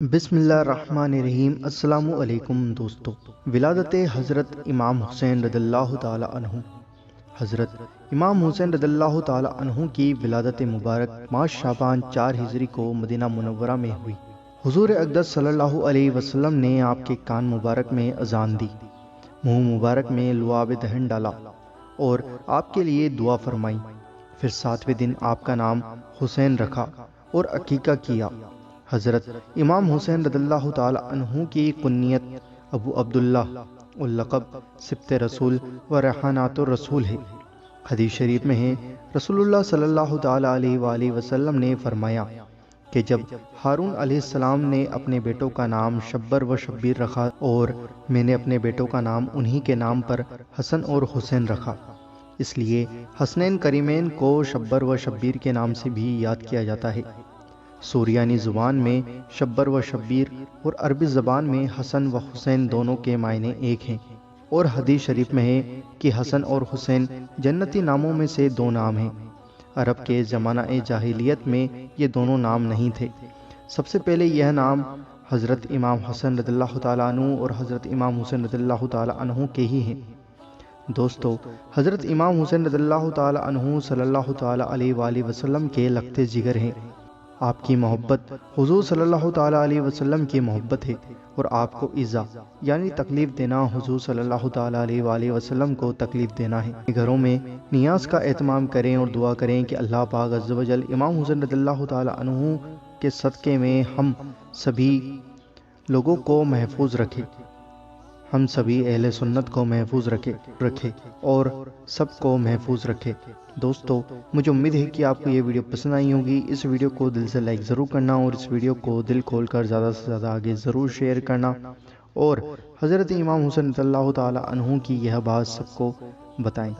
بسم اللہ الرحمن الرحیم۔ السلام علیکم دوستو۔ ولادت حضرت امام حسین رضی اللہ تعالی عنہ۔ حضرت امام حسین رضی اللہ تعالی عنہ کی ولادت مبارک ماہ شعبان 4 ہجری کو مدینہ منورہ میں ہوئی۔ حضور اقدس صلی اللہ علیہ وسلم نے آپ کے کان مبارک میں اذان دی، منہ مبارک میں لعاب دہن ڈالا اور آپ کے لیے دعا فرمائی۔ پھر 7ویں دن آپ کا نام حسین رکھا اور عقیقہ کیا۔ حضرت امام حسین رضی اللہ تعالی عنہ کی کنیت ابو عبداللہ اللقب سبط رسول و ریحانات الرسول ہے۔ حدیث شریف میں ہے، رسول اللہ صلی اللہ تعالی علیہ وآلہ وسلم نے فرمایا کہ جب ہارون علیہ السلام نے اپنے بیٹوں کا نام شبر و شبیر رکھا اور میں نے اپنے بیٹوں کا نام انہی کے نام پر حسن اور حسین رکھا، اس لیے حسنین کریمین کو شبر و شبیر کے نام سے بھی یاد کیا جاتا ہے۔ سوریانی زبان میں شبر و شبیر اور عربی زبان میں حسن و حسین دونوں کے معنی ایک ہیں، اور حدیث شریف میں ہے کہ حسن اور حسین جنتی ناموں میں سے 2 نام ہیں۔ عرب کے زمانہ جاہلیت میں یہ دونوں نام نہیں تھے۔ سب سے پہلے یہ نام حضرت امام حسن رضی اللہ تعالیٰ عنہ اور حضرت امام حسین رضی اللہ تعالیٰ عنہ کے ہی ہیں۔ دوستو، حضرت امام حسین رضی اللہ تعالیٰ عنہ صلی اللہ تعالیٰ علیہ وآلہ وسلم کے لگتے جگر ہیں۔ آپ کی محبت حضور صلی اللہ تعالیٰ علیہ وسلم کی محبت ہے، اور آپ کو ایذا یعنی تکلیف دینا حضور صلی اللہ تعالیٰ علیہ وآلہ وسلم کو تکلیف دینا ہے۔ گھروں میں نیاز کا اہتمام کریں اور دعا کریں کہ اللہ پاک عز و جل امام حسین رضی اللہ تعالیٰ عنہ کے صدقے میں ہم سبھی لوگوں کو محفوظ رکھے، ہم سبھی اہل سنت کو محفوظ رکھے اور سب کو محفوظ رکھے۔ دوستو، مجھے امید ہے کہ آپ کو یہ ویڈیو پسند آئی ہوگی۔ اس ویڈیو کو دل سے لائک ضرور کرنا اور اس ویڈیو کو دل کھول کر زیادہ سے زیادہ آگے ضرور شیئر کرنا، اور حضرت امام حسین رضی اللہ تعالیٰ عنہ کی یہ بات سب کو بتائیں۔